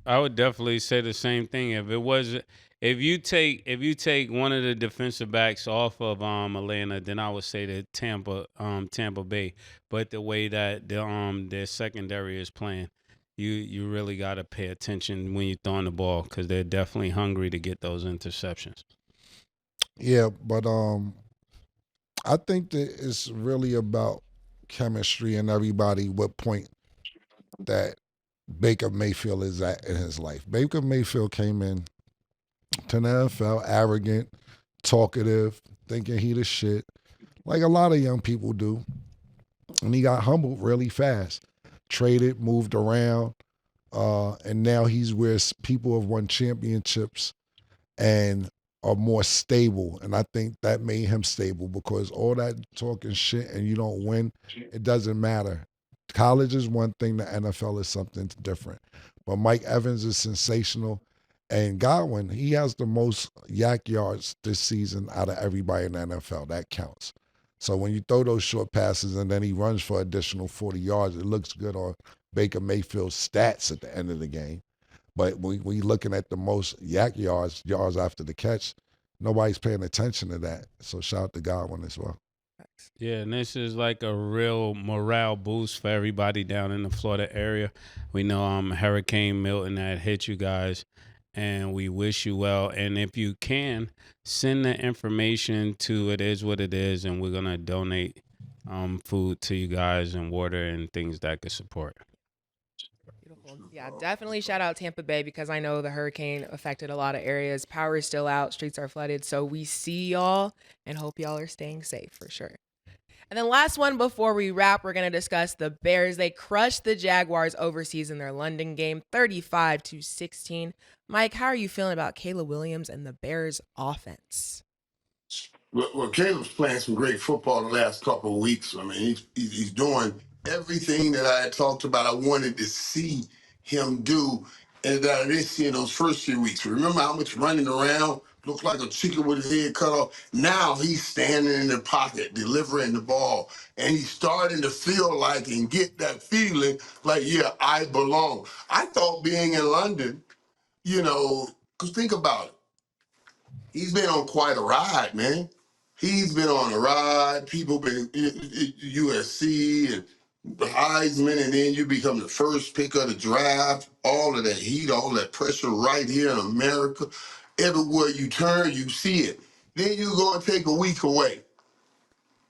I would definitely say the same thing. If you take one of the defensive backs off of Atlanta, then I would say that Tampa Bay. But the way that their secondary is playing, you really got to pay attention when you're throwing the ball because they're definitely hungry to get those interceptions. Yeah, but I think that it's really about chemistry and everybody what point that Baker Mayfield is at in his life. Baker Mayfield came in to the NFL arrogant, talkative, thinking he the shit, like a lot of young people do. And he got humbled really fast. Traded, moved around, and now he's where people have won championships and are more stable. And I think that made him stable because all that talking shit and you don't win, it doesn't matter. College is one thing, the NFL is something different. But Mike Evans is sensational. And Godwin, he has the most yak yards this season out of everybody in the NFL. That counts. So when you throw those short passes and then he runs for additional 40 yards, it looks good on Baker Mayfield's stats at the end of the game. But when you're looking at the most yak yards after the catch, nobody's paying attention to that. So shout out to Godwin as well. Yeah, and this is like a real morale boost for everybody down in the Florida area. We know Hurricane Milton had hit you guys, and we wish you well. And if you can, send the information to It Is What It Is, and we're gonna donate food to you guys and water and things that could support. Beautiful. Yeah, definitely shout out Tampa Bay because I know the hurricane affected a lot of areas. Power is still out, streets are flooded. So we see y'all and hope y'all are staying safe for sure. And then last one before we wrap, we're going to discuss the Bears. They crushed the Jaguars overseas in their London game, 35-16. Mike, how are you feeling about Caleb Williams and the Bears offense? Well, Caleb's playing some great football the last couple of weeks. I mean, he's doing everything that I had talked about. I wanted to see him do, and that I didn't see in those first few weeks. Remember how much running around, looked like a chicken with his head cut off. Now he's standing in the pocket, delivering the ball, and he's starting to feel like and get that feeling like, yeah, I belong. I thought being in London, because think about it. He's been on quite a ride, man. He's been on a ride. People been USC and Heisman, and then you become the first pick of the draft. All of that heat, all that pressure right here in America. Everywhere you turn, you see it. Then you go and take a week away.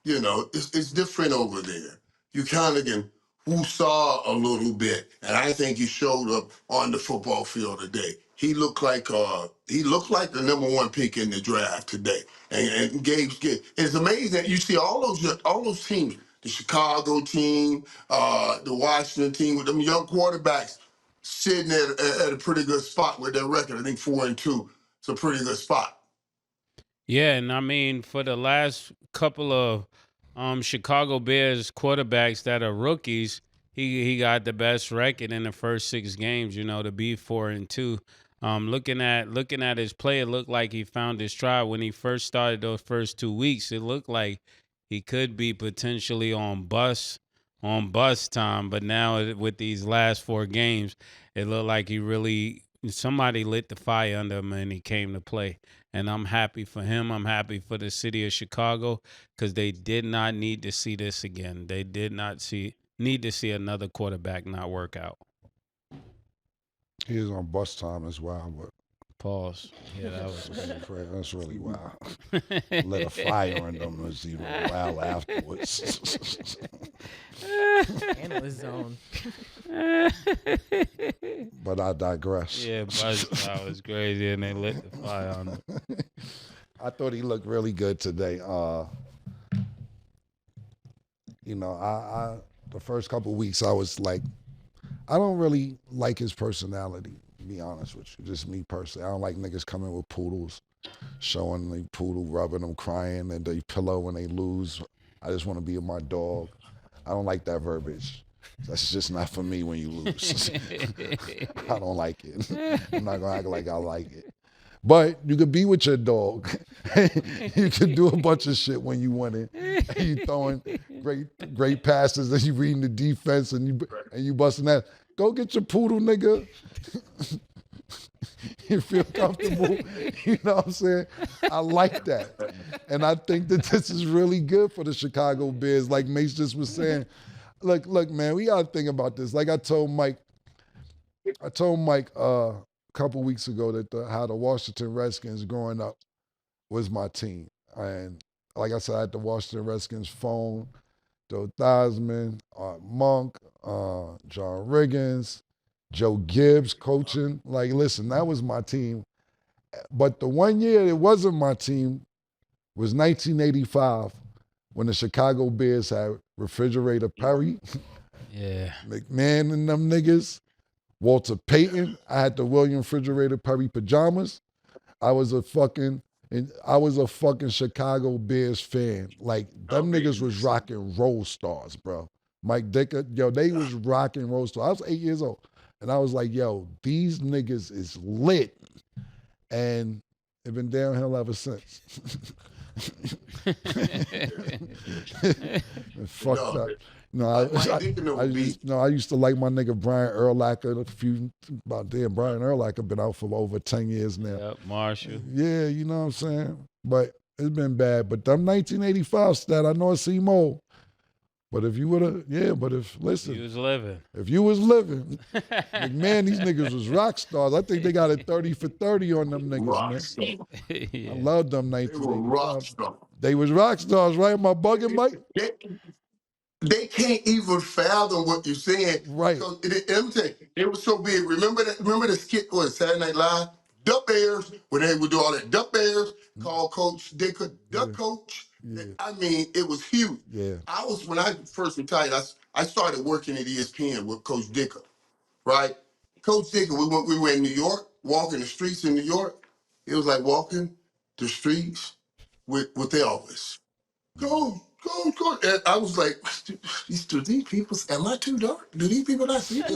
It's different over there. You kind of can woo-saw a little bit, and I think he showed up on the football field today. He looked like the number one pick in the draft today, and Gabe's good. It's amazing that you see all those teams, the Chicago team, the Washington team with them young quarterbacks sitting at a pretty good spot with their record. I think 4-2. It's a pretty good spot. Yeah, and I mean for the last couple of Chicago Bears quarterbacks that are rookies, he got the best record in the first 6 games. To be 4-2. Looking at his play, it looked like he found his stride when he first started those first 2 weeks. It looked like he could be potentially on bus time, but now with these last 4 games, it looked like he really somebody lit the fire under him and he came to play. And I'm happy for him. I'm happy for the city of Chicago because they did not need to see this again. They did not need to see another quarterback not work out. He was on bus time as well, but Pause. Yeah, that was that's really wild. Lit a fire in them as he rolled out afterwards. Handle his zone. But I digress. Yeah, Buzz was crazy, and they lit the fire on him. I thought he looked really good today. I the first couple of weeks I was like, I don't really like his personality, to be honest with you. Just me personally. I don't like niggas coming with poodles, showing the poodle, rubbing them, crying, and they pillow when they lose. I just want to be with my dog. I don't like that verbiage. That's just not for me when you lose. I don't like it. I'm not going to act like I like it. But you could be with your dog. You could do a bunch of shit when you win it. and you throwing great passes, and you reading the defense, and you busting that. Go get your poodle, nigga. You feel comfortable. You know what I'm saying? I like that. And I think that this is really good for the Chicago Bears. Like Mase just was saying, look, man, we gotta think about this. Like I told Mike a couple weeks ago that how the Washington Redskins growing up was my team. And like I said, I had the Washington Redskins phone, Joe Theismann, Monk, John Riggins, Joe Gibbs coaching. Like, listen, that was my team. But the one year it wasn't my team was 1985 when the Chicago Bears had Refrigerator Perry, Yeah. McMahon and them niggas, Walter Payton. I had the William Refrigerator Perry pajamas. I was a fucking Chicago Bears fan. Like, them niggas was rocking Roll Stars, bro. Mike Ditka, yo, they was rocking Roll Stars. I was 8 years old. And I was like, yo, these niggas is lit. And it's been downhill ever since. Fucked up. No, I used to like my nigga Brian Urlacher. Brian Urlacher been out for over 10 years now. Yep, Marshall. Yeah, you know what I'm saying? But it's been bad. But them 1985 stat, I know it's more. But if you would have, listen. He was living. If you was living, man, these niggas was rock stars. I think they got a 30 for 30 on them niggas, man. Yeah. I love them They were rock 1985. stars. They was rock stars, right? Am I bugging, Mike? They can't even fathom what you're saying. Right. Because let me tell you, it was so big. Remember the skit was Saturday Night Live? Duck Bears, when they would do all that. Duck Bears, call Coach Ditka, Duck Coach. Yeah. I mean, it was huge. Yeah. When I first retired, I started working at ESPN with Coach Ditka, right? Coach Ditka, we were in New York, walking the streets in New York. It was like walking the streets with Elvis. Go. And I was like, do these people, am I too dark? Do these people not see me?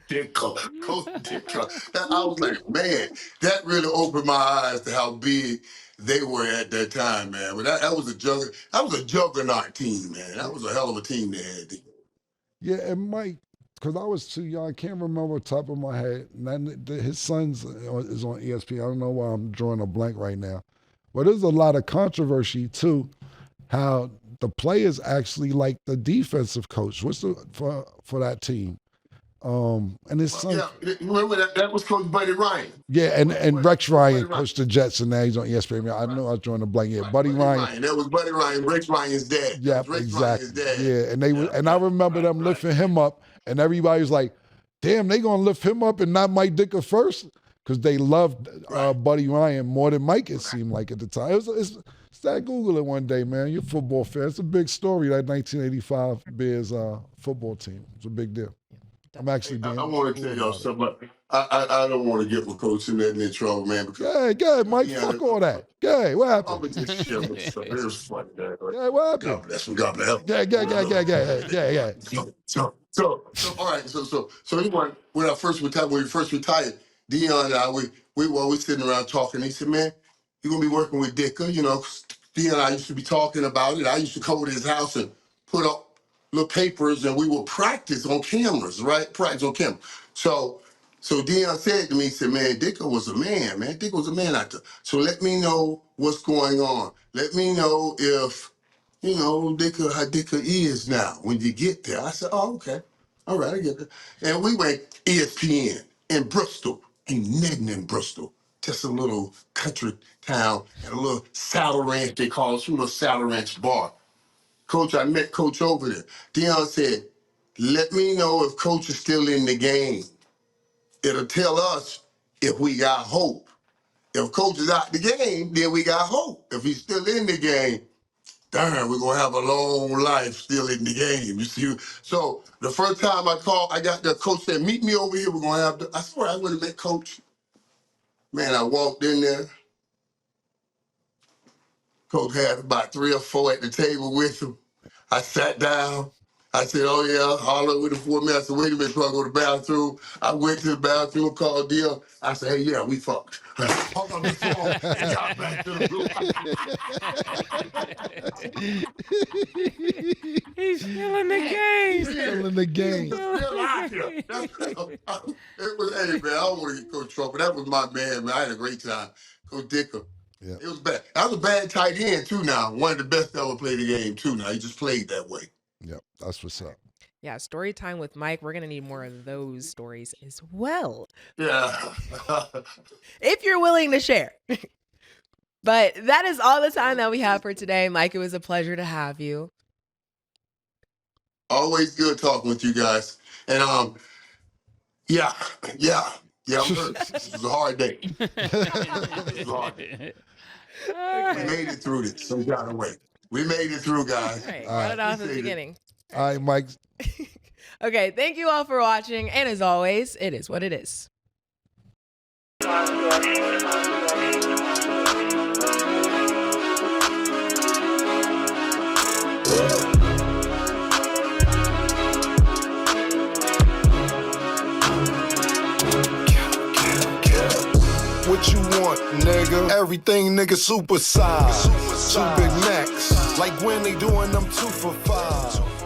Ditka. And I was like, man, that really opened my eyes to how big they were at that time, man. But that was a juggernaut team, man. That was a hell of a team they had. Yeah, and Mike, because I was too young, I can't remember the top of my head. And then his son's is on ESPN. I don't know why I'm drawing a blank right now. But there's a lot of controversy too, how the players actually like the defensive coach. What's for that team? And his son. Yeah, remember that was Coach Buddy Ryan. Yeah, and Rex Ryan coached the Jets, and now he's on ESPN. I know I was drawing a blank. Yeah, Buddy Ryan. That was Buddy Ryan, Rex Ryan's dad. Yeah, exactly. Yeah, and I remember them lifting him up, and everybody was like, "Damn, they gonna lift him up and not Mike Ditka first?" Because they loved Buddy Ryan more than Mike, it seemed like at the time. Start Google it one day, man. You're a football fan. It's a big story, that 1985 Bears football team. It's a big deal. I'm actually being. I want to tell y'all something. I don't want to get with Coach in trouble, man. Because go ahead, Mike. Fuck all that. Go ahead. What happened? I'm just share with stuff. It was funny. Yeah, what happened? God bless him. God bless him. Yeah. So all right. So anyway, when we first retired, Dion and I, we were always sitting around talking. He said, man, you're gonna be working with Ditka. You know, Dion and I used to be talking about it. I used to come to his house and put up little papers, and we would practice on cameras, right? Practice on camera. So Dion said to me, he said, man, Ditka was a man, man. Ditka was a man out there. So let me know what's going on. Let me know if, how Ditka is now when you get there. I said, oh, okay. All right, I get that. And we went ESPN in Bristol, ain't nothing in Bristol. Just a little country town and a little saddle ranch, they call it, a little saddle ranch bar. Coach, I met Coach over there. Dion said, let me know if Coach is still in the game. It'll tell us if we got hope. If Coach is out the game, then we got hope. If he's still in the game, darn, we're going to have a long life still in the game, you see. So the first time I called, I got there, Coach said, meet me over here. We're going to have I swear I would have met Coach. Man, I walked in there. Coach had about 3 or 4 at the table with him. I sat down. I said, oh yeah, holler with the 4 minutes. I said, wait a minute, before I go to the bathroom. I went to the bathroom, called Deal. I said, hey, yeah, we fucked. Hung up the phone and got back to the room. He's still in the game. Still in the game. Still out here. It was, hey, man, I don't want to get Coach Trump, but that was my man, man. I had a great time. Coach Ditka. Yeah. It was bad. I was a bad tight end, too, now. One of the best that ever played the game, too, now. He just played that way. Yep, that's what's up. Yeah, story time with Mike. We're gonna need more of those stories as well, Yeah. if you're willing to share. But that is all the time that we have for today, Mike. It was a pleasure to have you. Always good talking with you guys. And yeah, I'm hurt. This was a hard day. This was a hard day. We made it through this some kind of way. We made it through, guys. All right, All right. cut it off at the Appreciate it. beginning. All right, Mike. Okay, thank you all for watching, and as always, it is what it is. What you want, nigga? Everything, nigga, super size. Two Big Macs, like when they doing them 2 for $5.